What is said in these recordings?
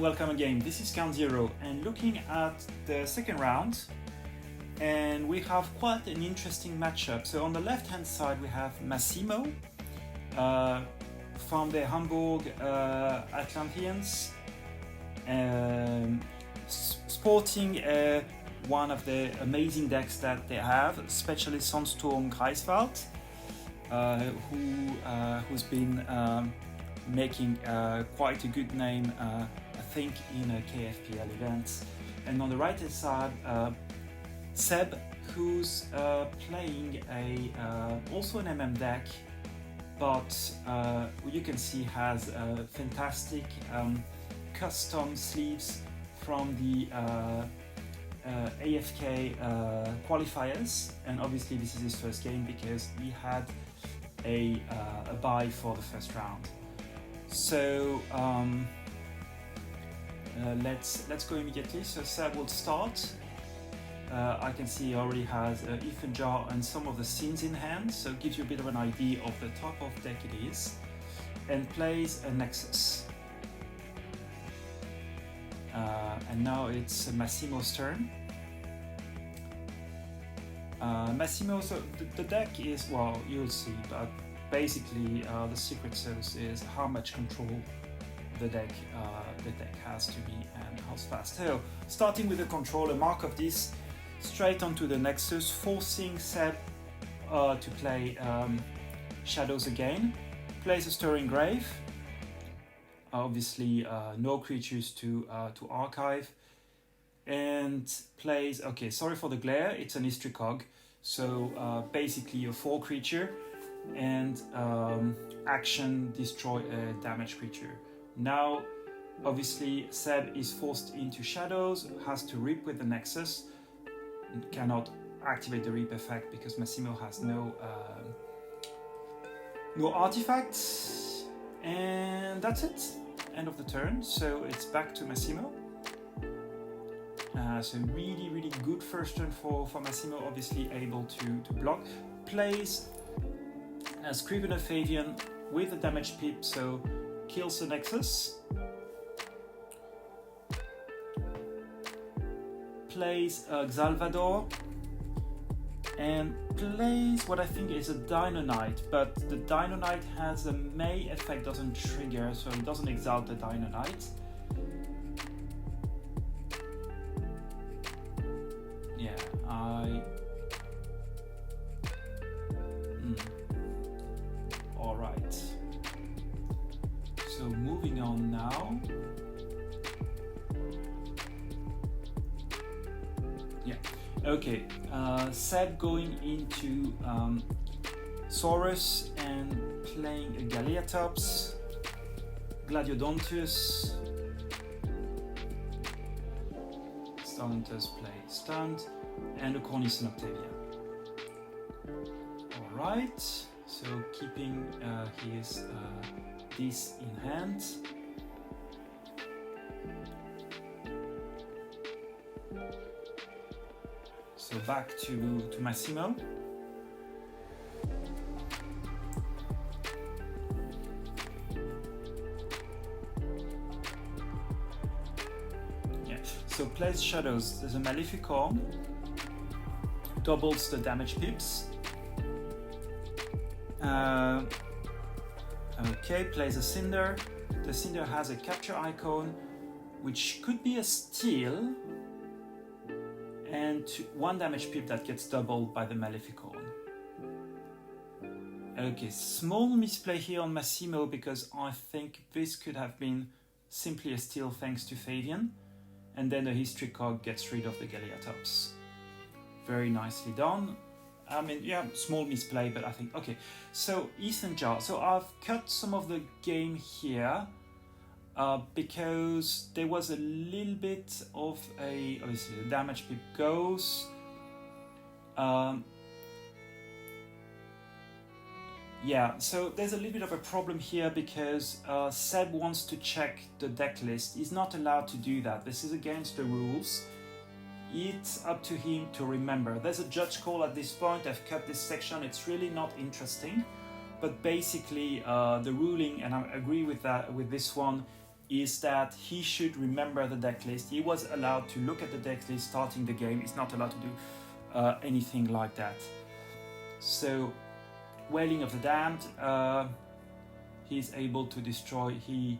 welcome again. This is Count Zero and looking at the second round, and we have quite an interesting matchup. So on the left hand side we have Massimo from the Hamburg Atlanteans, sporting one of the amazing decks that they have, Spezialist Sandsturm Greifswald, who's been making quite a good name, I think, in KFPL events. And on the right hand side, Seb, who's playing also an MM deck, but you can see has fantastic custom sleeves from the AFK qualifiers, and obviously this is his first game because he had a bye for the first round. So let's go immediately. So Seb will start. I can see he already has Ethan Jar and some of the scenes in hand, so it gives you a bit of an idea of the type of deck it is, and plays a Nexus. And now it's Massimo's turn. Massimo, so the deck is, well, you'll see, but basically the secret sauce is how much control the deck has to be and how fast. So starting with the control, a mark of this straight onto the Nexus, forcing Seb to play Shadows again. Plays a Stirring Grave. Obviously no creatures to archive, and plays, okay, sorry for the glare, it's an history cog, so basically a 4 creature and action destroy a damaged creature. Now obviously Seb is forced into Shadows, has to rip with the Nexus, cannot activate the rip effect because Massimo has no artifacts, and that's it, end of the turn. So it's back to Massimo. So really good first turn for Massimo, obviously able to block. Plays a Scrivener Fabian with a damage pip, so kills the Nexus. Plays Xalvador and plays what I think is a Dino Knight, but the Dino Knight has a May effect, doesn't trigger, so it doesn't exalt the Dino Knight. Yeah, Alright. So moving on now. Yeah. Okay, Seb going into Saurus and playing a Galeatops, Gladiodontus, Stuntus play Stunt, and a Cornice and Octavia. Alright, so keeping his this in hand. So back to Massimo. Yeah, so plays Shadows. There's a Maleficorn, doubles the damage pips. Okay, plays a Cinder. The Cinder has a capture icon, which could be a steal, and 1 damage pip that gets doubled by the Maleficorn. Okay, small misplay here on Massimo because I think this could have been simply a steal thanks to Fabian, and then the history cog gets rid of the Galeatops. Very nicely done. I mean, yeah, small misplay, but I think, okay. So Ethan Jar, so I've cut some of the game here because there was a little bit of obviously the damage pip goes. Yeah, so there's a little bit of a problem here because Seb wants to check the deck list. He's not allowed to do that. This is against the rules. It's up to him to remember. There's a judge call at this point. I've cut this section. It's really not interesting. But basically, the ruling, and I agree with that, with this one, is that he should remember the deck list. He was allowed to look at the deck list starting the game. He's not allowed to do anything like that. So, Wailing of the Damned, he's able to destroy. He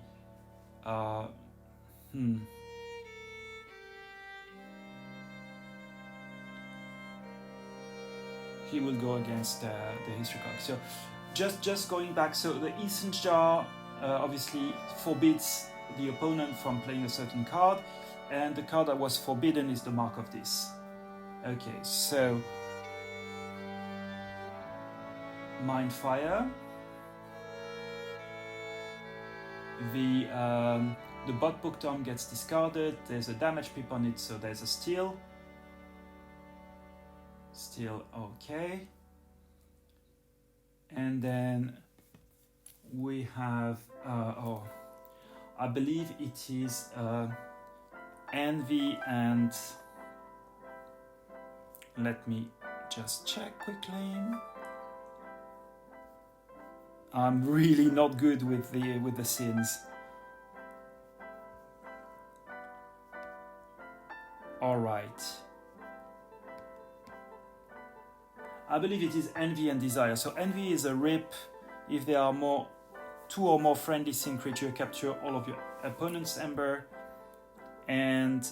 will go against the history card. So, just going back. So the Eastern Jar obviously forbids the opponent from playing a certain card, and the card that was forbidden is the Mark of this. Okay, so Mindfire. The Bot Book Tome gets discarded. There's a damage pip on it, so there's a steal. Still okay. And then we have I believe it is Envy, and let me just check quickly. I'm really not good with the sins. All right. I believe it is Envy and Desire. So Envy is a rip. If there are 2 or more friendly sin creatures, capture all of your opponent's Ember. And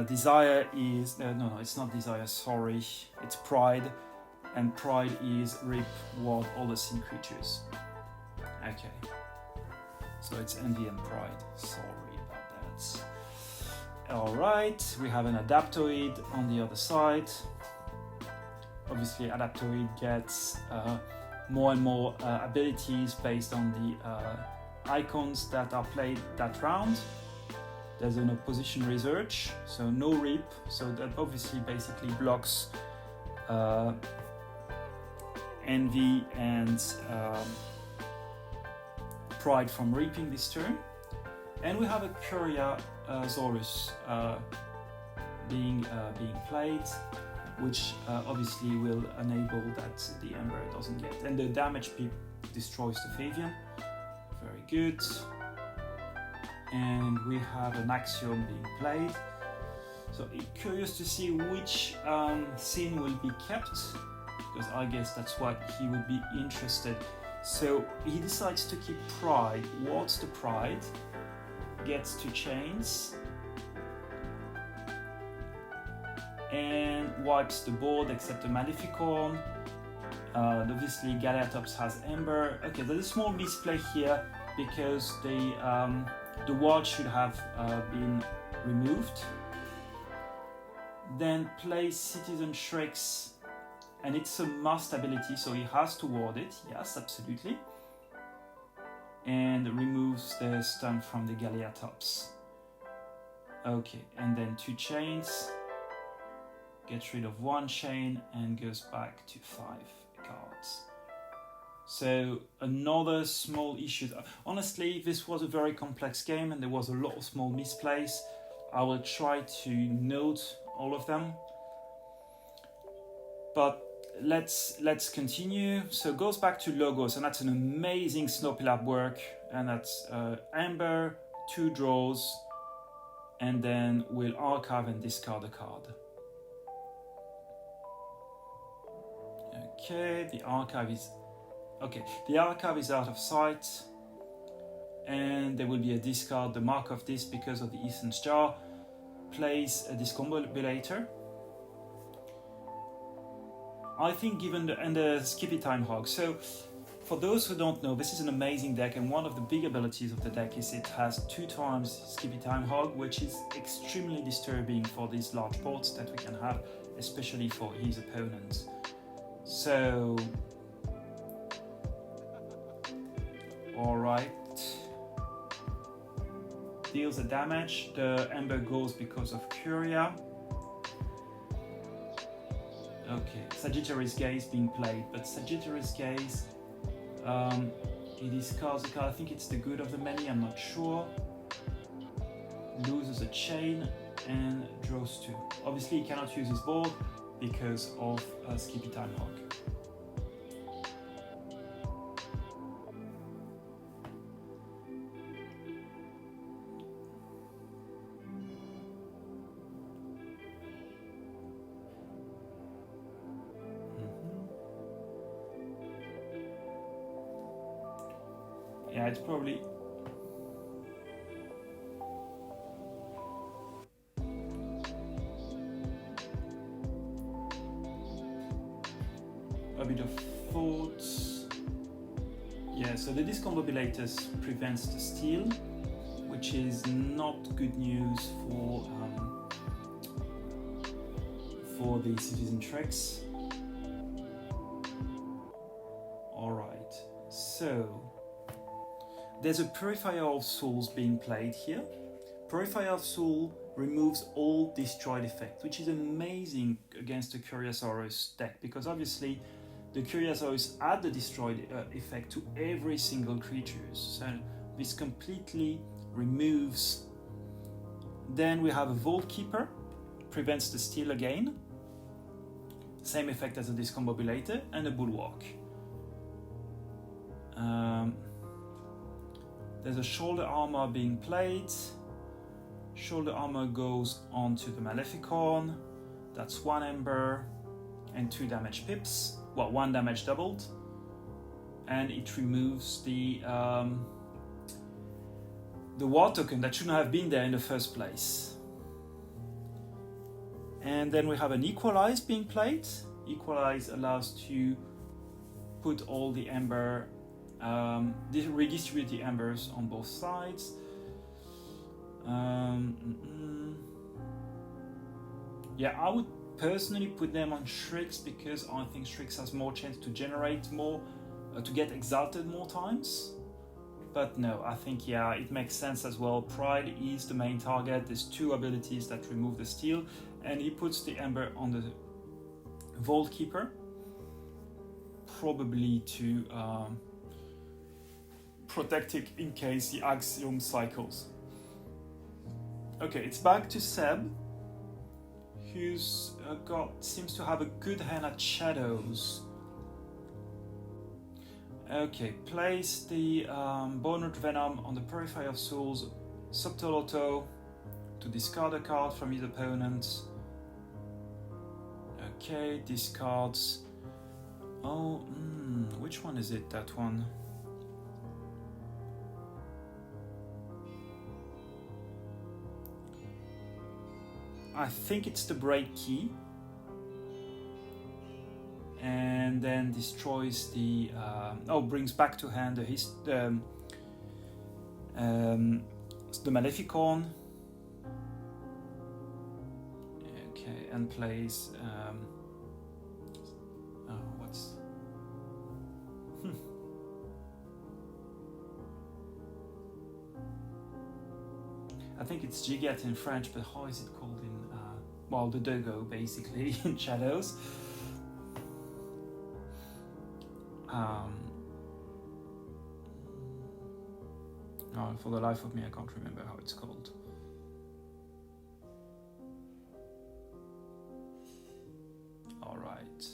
Desire is... no, it's not Desire, sorry. It's Pride. And Pride is rip, ward all the sin creatures. Okay. So it's Envy and Pride. Sorry about that. Alright, we have an Adaptoid on the other side. Obviously, Adaptoid gets more and more abilities based on the icons that are played that round. There's an opposition research, so no rip, so that obviously basically blocks Envy and Pride from reaping this turn. And we have a Curia Zorus being played, which obviously will enable that the Ember doesn't get. And the damage pip destroys the Favian. Very good. And we have an Axiom being played. So curious to see which sin will be kept, because I guess that's what he would be interested. So he decides to keep Pride, wards the Pride, gets 2 chains, and wipes the board except the Maleficorn. Obviously Galatops has Ember. Okay, there's a small misplay here because the ward should have been removed. Then plays Citizen Shreks, and it's a must ability, so he has to ward it. Yes, absolutely. And removes the stun from the Galatops. Okay, and then 2 chains. Gets rid of 1 chain and goes back to 5 cards. So another small issue. Honestly, this was a very complex game and there was a lot of small misplays. I will try to note all of them. But let's continue. So it goes back to Logos, and that's an amazing Snowpillar work. And that's Ember, 2 draws, and then we'll archive and discard a card. Okay, the archive is out of sight, and there will be a discard. The Mark of this because of the Eastern Jar. Plays a Discombobulator. I think given the Skippy Time Hog. So for those who don't know, this is an amazing deck, and one of the big abilities of the deck is it has 2 times Skippy Time Hog, which is extremely disturbing for these large boards that we can have, especially for his opponents. So, alright, deals the damage. The Ember goes because of Curia. Okay, Sagittarius Gaze being played, but Sagittarius Gaze, he discards a card. I think it's the Good of the Many, I'm not sure. Loses a chain and draws 2. Obviously he cannot use his board because of Skippy Time Hog. Yeah, it's probably... a bit of thoughts. Yeah, so the discombobulatus prevents the steal, which is not good news for the citizen treks. Alright, so there's a Purifier of Souls being played here. Purifier of Soul removes all destroyed effects, which is amazing against the Curiosaurus deck, because obviously the Curiosaurus add the destroyed effect to every single creature. So this completely removes. Then we have a Vault Keeper, prevents the steal again. Same effect as a Discombobulator, and a Bulwark. There's a Shoulder Armor being played. Shoulder Armor goes onto the Maleficon. That's 1 Ember and 2 damage pips. Well, 1 damage doubled. And it removes the war token that shouldn't have been there in the first place. And then we have an Equalize being played. Equalize allows to put all the ember, redistribute the embers on both sides. Yeah, I would personally put them on Strix, because I think Strix has more chance to generate more, to get exalted more times. But no, I think, yeah, it makes sense as well. Pride is the main target. There's 2 abilities that remove the steal, and he puts the ember on the Vault Keeper, probably to protect it in case the Axiom cycles. Okay, it's back to Seb, who's seems to have a good hand at shadows. Okay, place the Bonnet Venom on the Purifier of Souls, Subtle Auto, to discard a card from his opponent. Okay, discards. Oh, which one is it, that one? I think it's the Break Key. And then destroys the... brings back to hand the Maleficon. Okay, and plays... what's... I think it's Gigat in French, but how is it called in... well, the Dogo, basically, in Shadows. No, for the life of me, I can't remember how it's called. All right.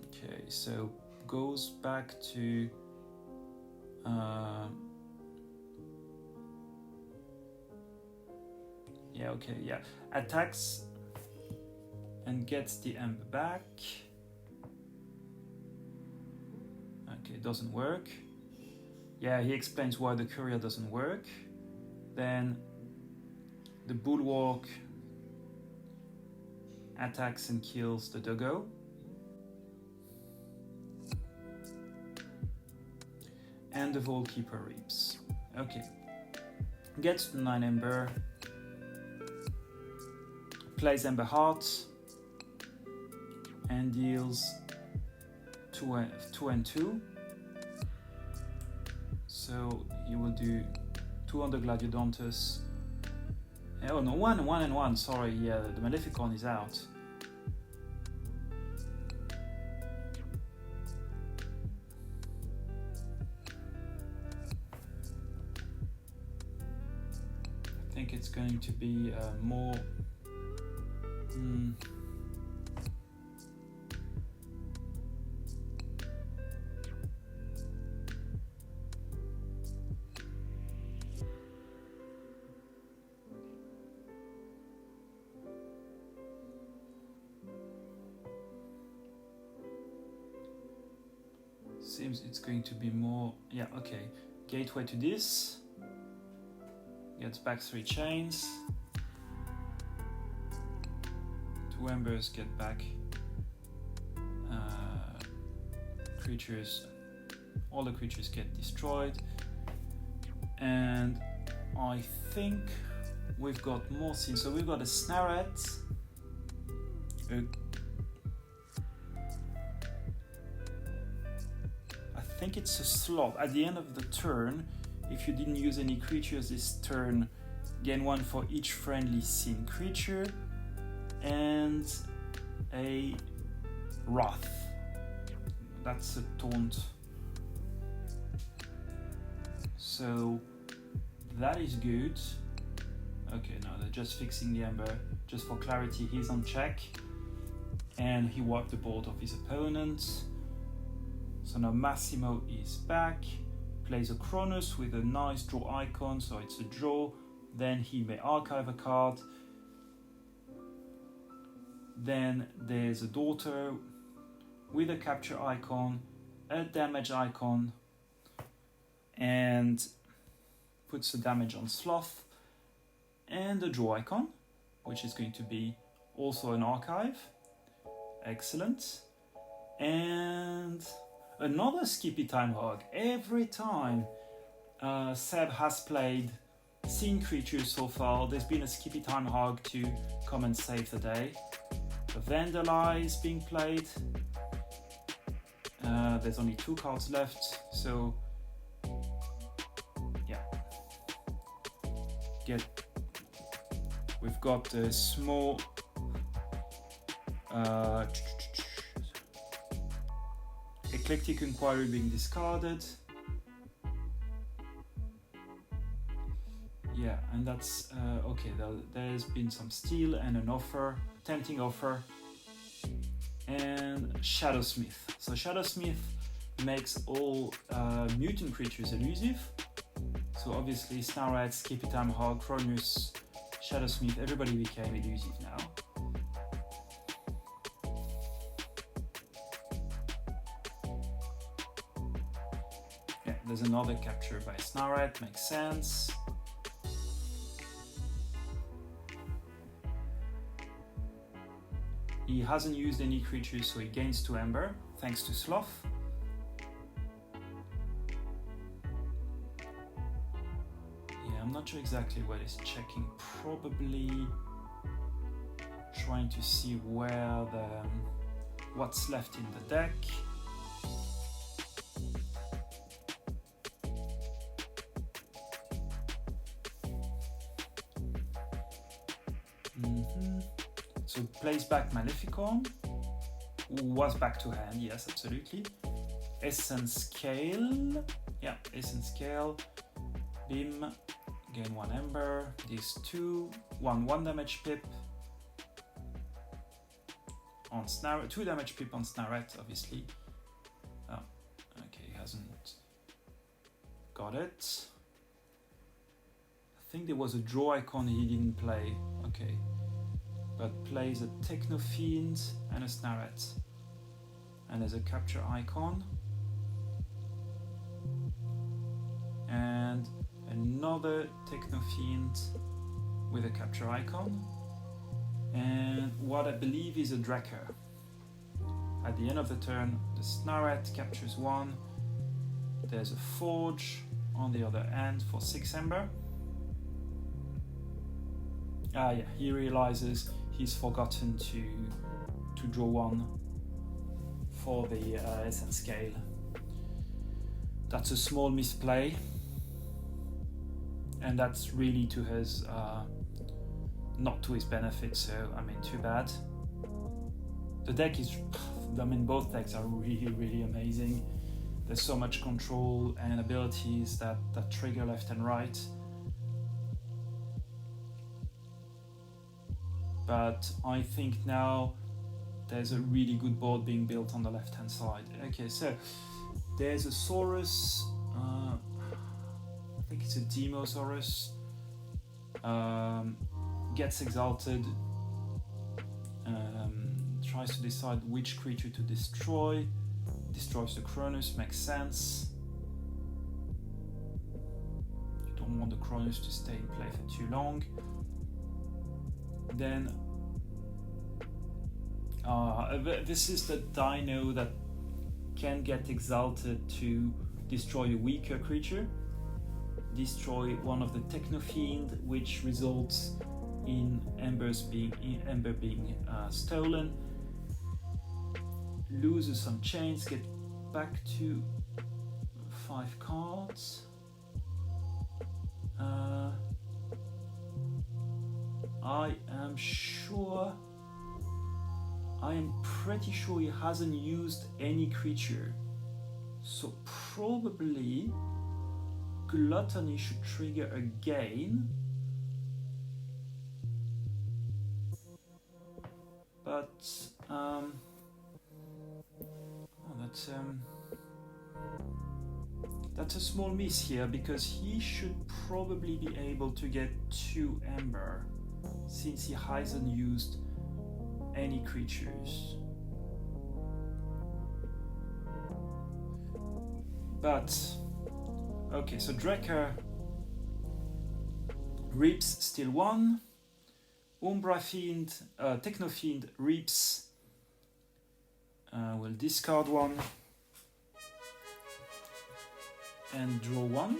Okay, so goes back to yeah, okay, yeah. Attacks and gets the ember back. Okay, it doesn't work. Yeah, he explains why the courier doesn't work. Then the Bulwark attacks and kills the Dogo. And the Vault Keeper reaps. Okay. Gets the 9 Ember. Plays Ember Heart. And deals 2 and 2. So he will do 2 on the Gladiodontus. Oh no, 1 and 1, sorry, yeah, the Maleficon is out. I think it's going to be more... seems it's going to be more, yeah, okay. Gateway to this, gets back 3 chains. 2 embers get back creatures, all the creatures get destroyed. And I think we've got more scenes. So we've got a Snaret, I think it's a slot. At the end of the turn, if you didn't use any creatures this turn, gain 1 for each friendly scene creature, and a Wrath. That's a taunt. So that is good. Okay, no, they're just fixing the Ember. Just for clarity, he's on check. And he wiped the board of his opponent. So now Massimo is back. Plays a Cronus with a nice draw icon, so it's a draw. Then he may archive a card. Then there's a Daughter with a capture icon, a damage icon, and puts the damage on Sloth, and a draw icon, which is going to be also an archive. Excellent. And another Skippy Time Hog. Every time Seb has played scene creatures so far, there's been a Skippy Time Hog to come and save the day. The Vandalize being played. There's only 2 cards left, so yeah. We've got a small Eclectic Inquiry being discarded. Yeah, and that's okay. There's been some steal and an offer, tempting offer, and Shadowsmith. So Shadowsmith makes all mutant creatures elusive. So obviously Snaret, Skippy Time Hog, Cronus, Shadowsmith, everybody became elusive now. Yeah, there's another capture by Snaret, makes sense. He hasn't used any creatures, so he gains 2 Ember, thanks to Sloth. Yeah, I'm not sure exactly what he's checking. Probably trying to see what's left in the deck. So plays back Maleficon, who was back to hand, yes, absolutely. Essence Scale, yeah, Essence Scale, Beam, gain 1 Ember, these 2, 1 damage pip on Snaret, 2 damage pip on Snaret, obviously. Oh, okay, he hasn't got it. I think there was a draw icon he didn't play, okay. But plays a Techno Fiend and a Snaret. And there's a capture icon. And another Techno Fiend with a capture icon. And what I believe is a Drakkar. At the end of the turn, the Snaret captures 1. There's a Forge on the other end for 6 Ember. Ah yeah, he realizes he's forgotten to draw 1 for the Essence Scale. That's a small misplay, and that's really to his not to his benefit, so I mean, too bad. The deck is, I mean, both decks are really amazing. There's so much control and abilities that trigger left and right. But I think now there's a really good board being built on the left hand side. Okay, so there's a Saurus, I think it's a Demosaurus, gets exalted, tries to decide which creature to destroy, destroys the Cronus, makes sense. You don't want the Cronus to stay in play for too long. Then this is the dino that can get exalted to destroy a weaker creature. Destroy one of the Technofiend, which results in Ember being stolen. Loses some chains, get back to 5 cards. I am pretty sure he hasn't used any creature, so probably Gluttony should trigger again. But that's a small miss here, because he should probably be able to get 2 Ember since he hasn't used any creatures. But okay, so Drekker reaps still 1. Umbra Fiend, Technofiend reaps. We'll discard 1 and draw 1.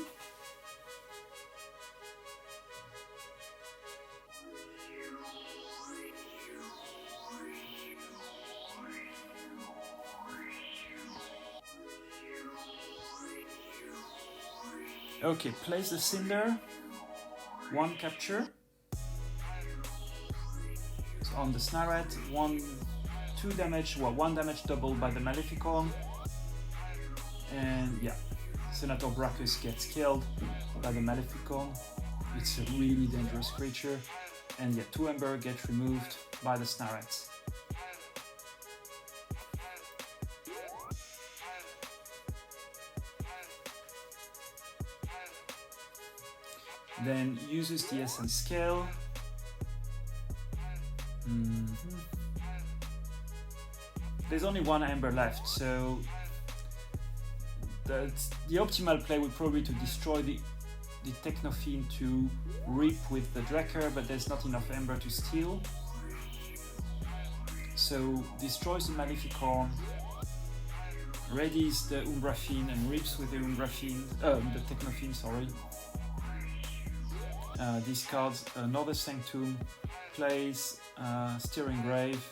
Okay, place the Cinder. 1 capture. So on the Snaret, 2 damage, well, 1 damage doubled by the Maleficon. And yeah, Senator Brachus gets killed by the Maleficon. It's a really dangerous creature. And yeah, 2 Ember get removed by the Snaret. Then uses the Essence Scale. There's only 1 Ember left, so the optimal play would probably to destroy the Technofiend to reap with the Drekker, but there's not enough Ember to steal. So destroys the Maleficon, readies the Umbra Fiend and reaps with the Umbra Fiend, the Technofiend, sorry. Discards another Sanctum, plays Steering Grave,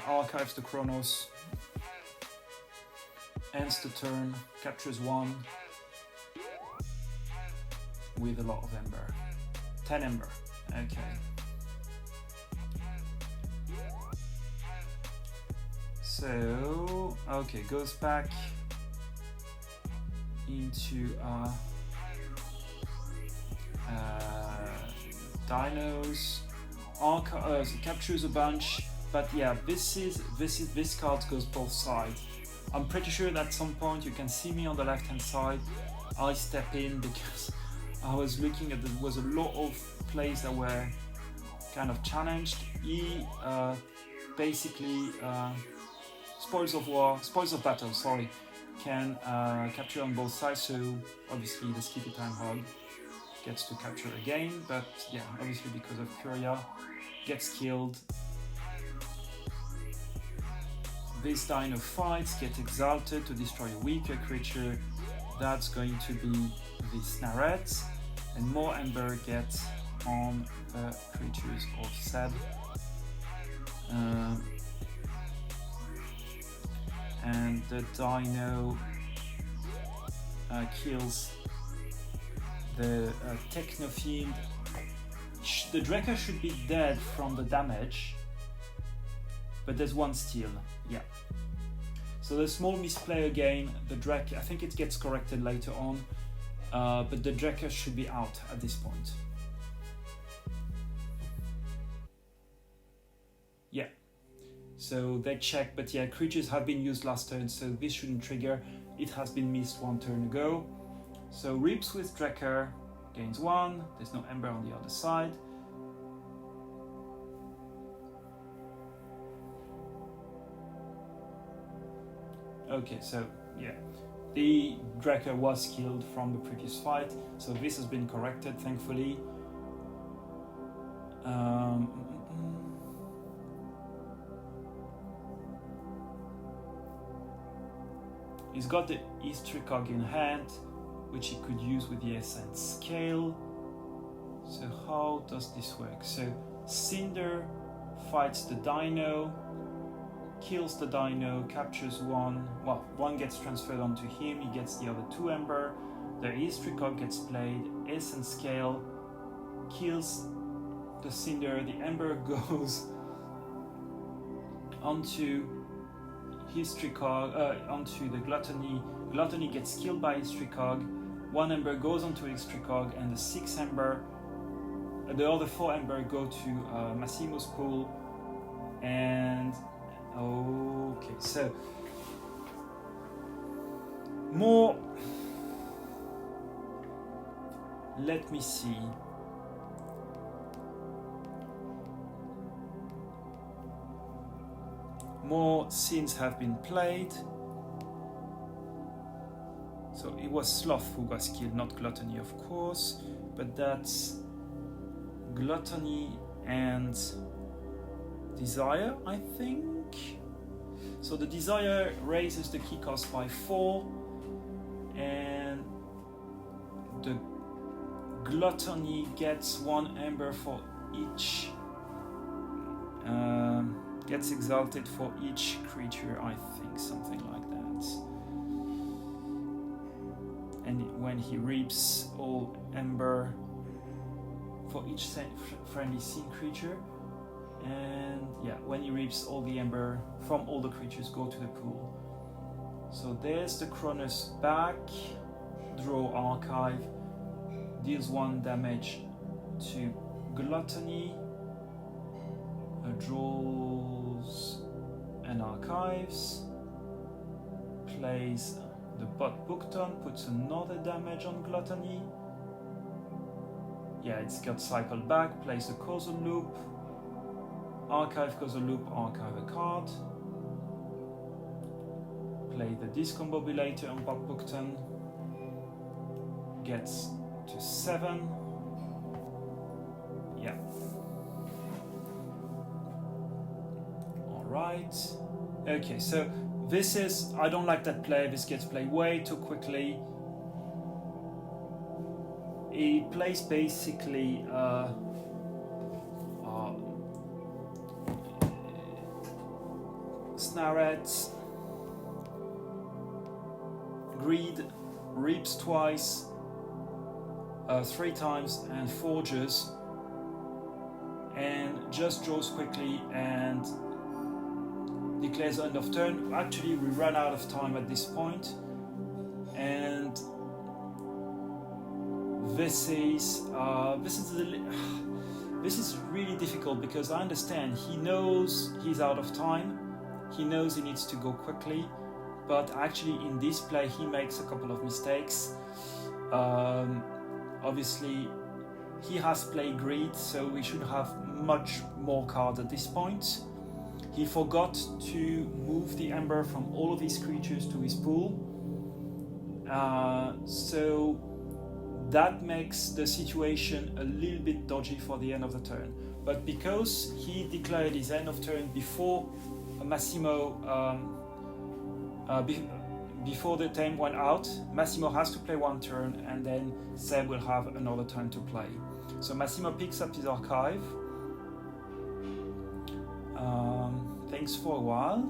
archives the Chronos, ends the turn, captures 1 with a lot of Ember. 10 Ember, okay. So, okay, goes back into dinos, captures a bunch, but yeah, this card goes both sides. I'm pretty sure that at some point you can see me on the left hand side. I step in because I was looking at there was a lot of plays that were kind of challenged. He basically spoils of battle, sorry, can capture on both sides, so obviously the Skippy Time Hog gets to capture again, but yeah, obviously because of Curia, gets killed. This dino fights, get exalted to destroy a weaker creature. That's going to be the Snaret, and more Ember gets on the creatures of Seb. And the dino kills the Technofiend. The Drekker should be dead from the damage, but there's 1 still, yeah. So the small misplay again, the Drekker, I think it gets corrected later on, but the Drekker should be out at this point. Yeah, so they check, but yeah, creatures have been used last turn, so this shouldn't trigger. It has been missed 1 turn ago. So reaps with Drekker, gains 1, there's no Ember on the other side. Okay, so yeah, the Draker was killed from the previous fight, so this has been corrected, thankfully. He's got the history cog in hand, which he could use with the Essence scale. So how does this work? So Cinder fights the Dino, kills the Dino, captures one. Well, one gets transferred onto him, he gets the other 2 Ember. The history cog gets played, Essence scale, kills the Cinder, the Ember goes onto history cog, onto the Gluttony. Gluttony gets killed by history cog, 1 Ember goes onto history cog, and the 6 Ember, the other 4 Ember go to Massimo's pool. And okay, so more, let me see. More scenes have been played. So it was Sloth who was killed, not Gluttony, of course, but that's Gluttony and Desire, I think. So the Desire raises the key cost by 4, and the Gluttony gets 1 Ember for each, gets exalted for each creature, I think, something like that. And when he reaps all Ember for each friendly scene creature, and yeah, when he reaps all the Ember from all the creatures, go to the pool. So there's the Cronus back, draw Archive, deals 1 damage to Gluttony, draws and archives, plays the Bot Bookton, puts another damage on Gluttony. Yeah, it's got cycled back, plays the causal loop, archive causal loop, archive a card, play the Discombobulator on Bot Bookton, gets to 7. Yeah. Alright. Okay, so this is, I don't like that play, this gets played way too quickly. He plays basically Snarets, Greed, Reaps twice, 3 times, and Forges, and just draws quickly and declares end of turn. Actually, we run out of time at this point, and this is really difficult, because I understand he knows he's out of time, he knows he needs to go quickly, but actually in this play he makes a couple of mistakes. Obviously he has played Greed, so we should have much more cards at this point. He forgot to move the Ember from all of his creatures to his pool, so that makes the situation a little bit dodgy for the end of the turn. But because he declared his end of turn before Massimo, before the time went out, Massimo has to play 1 turn, and then Seb will have another turn to play. So Massimo picks up his archive. Thanks for a while.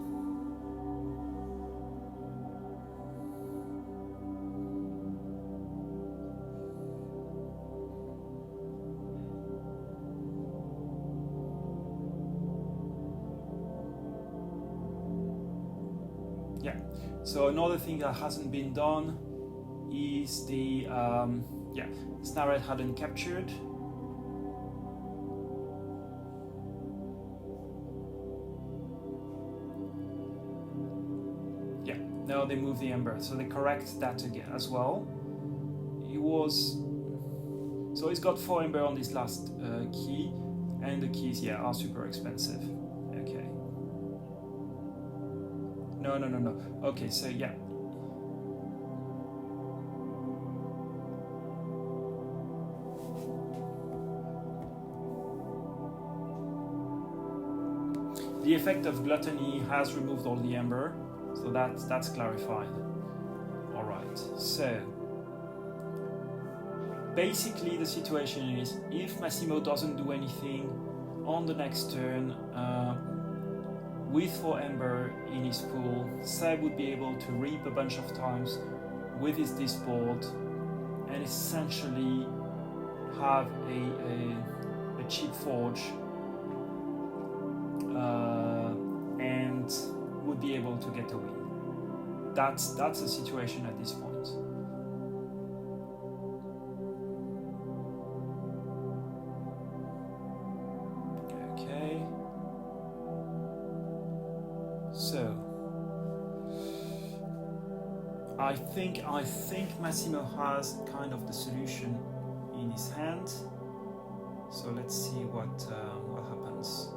Yeah, so another thing that hasn't been done is the Snaret hadn't captured. Yeah, now they move the Ember, so they correct that again as well. So he's got 4 Ember on this last key, and the keys, yeah, are super expensive. Okay. No. Okay, so yeah. The effect of gluttony has removed all the ember, so that's clarified. All right, so basically the situation is if Massimo doesn't do anything on the next turn, with 4 ember in his pool, Seb would be able to reap a bunch of times with his disboard and essentially have a cheap forge and would be able to get a win. That's the situation at this point. Okay. So I think Massimo has kind of the solution in his hand. So let's see what happens.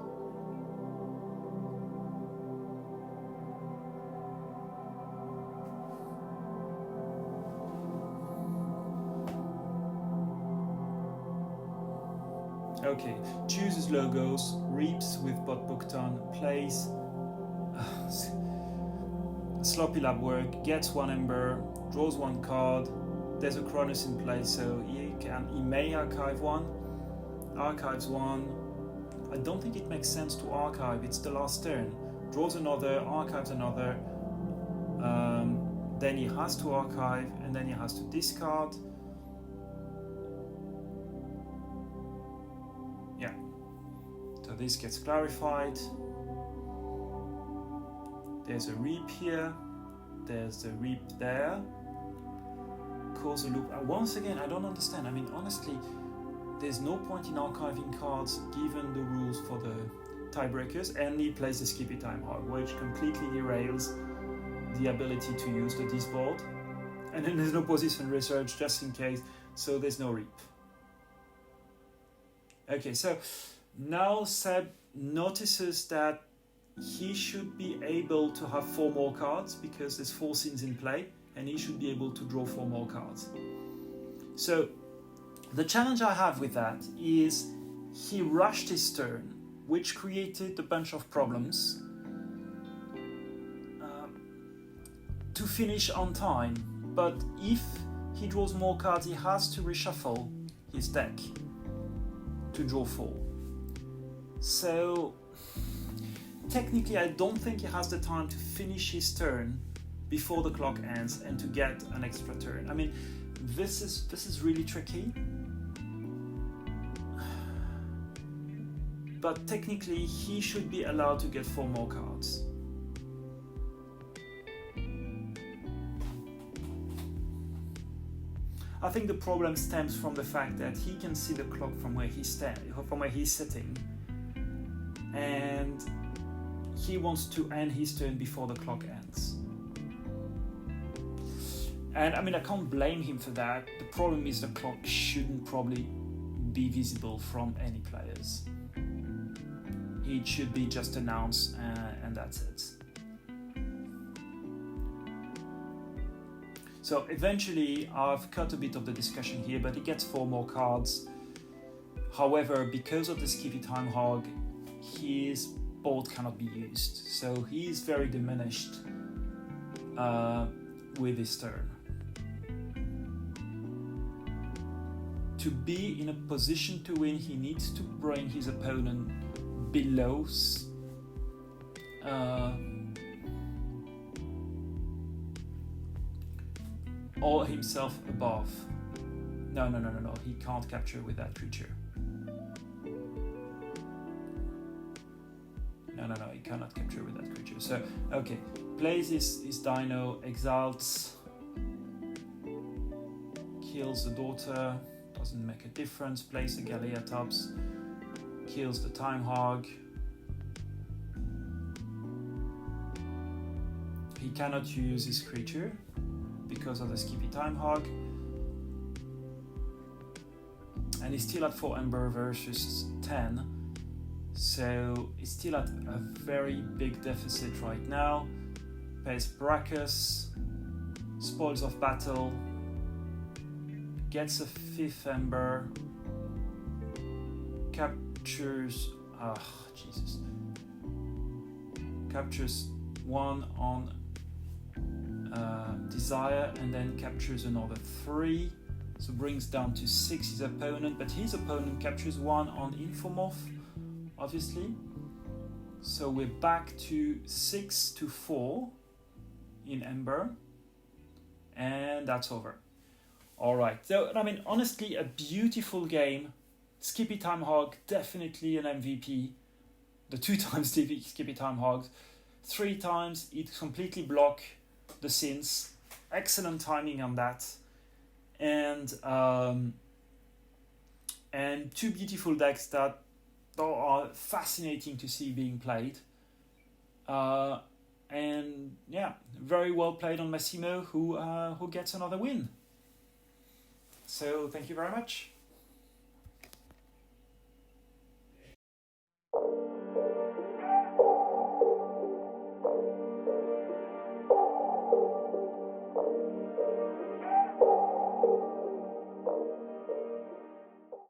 Okay, chooses logos, reaps with bot bookton, plays sloppy lab work, gets 1 ember, draws 1 card. There's a Cronus in play, so he may archive 1, archives 1. I don't think it makes sense to archive. It's the last turn. Draws another, archives another. Then he has to archive, and then he has to discard. Yeah. So this gets clarified. There's a reap here, there's a reap there, cause a loop. Once again, I don't understand. I mean, honestly, there's no point in archiving cards given the rules for the tiebreakers, and he plays the Skippy Time Hog, which completely derails the ability to use the disboard. And then there's no position research just in case, so there's no reap. Okay, so now Seb notices that he should be able to have 4 more cards because there's 4 scenes in play, and he should be able to draw 4 more cards. So the challenge I have with that is he rushed his turn, which created a bunch of problems to finish on time. But if he draws more cards, he has to reshuffle his deck to draw 4. So technically, I don't think he has the time to finish his turn before the clock ends and to get an extra turn. I mean, this is really tricky. But technically, he should be allowed to get 4 more cards. I think the problem stems from the fact that he can see the clock from where he's sitting, and he wants to end his turn before the clock ends. And I mean, I can't blame him for that. The problem is the clock shouldn't probably be visible from any players. It should be just announced and that's it. So eventually, I've cut a bit of the discussion here, but he gets 4 more cards. However, because of the Skippy Time Hog, his board cannot be used. So he is very diminished with his turn. To be in a position to win, he needs to bring his opponent below or himself above. No, he can't capture with that creature. No, he cannot capture with that creature. So, okay, plays his dino, exalts, kills the daughter, doesn't make a difference, plays the Galea tops, kills the Time Hog. He cannot use his creature because of the Skippy Time Hog. And he's still at 4 Ember versus 10. So he's still at a very big deficit right now. pays Brachus, spoils of battle, gets a 5th Ember, captures, Jesus, captures 1 on Desire, and then captures another 3, so brings down to 6 his opponent, but his opponent captures 1 on Infomorph, obviously. So we're back to 6-4 in Ember, and that's over. Alright, so I mean, honestly, a beautiful game. Skippy Time Hog, definitely an MVP. The 2 times Skippy Time Hogs, 3 times it completely blocked the Sins. Excellent timing on that. And 2 beautiful decks that are fascinating to see being played. And yeah, very well played on Massimo, who gets another win. So thank you very much.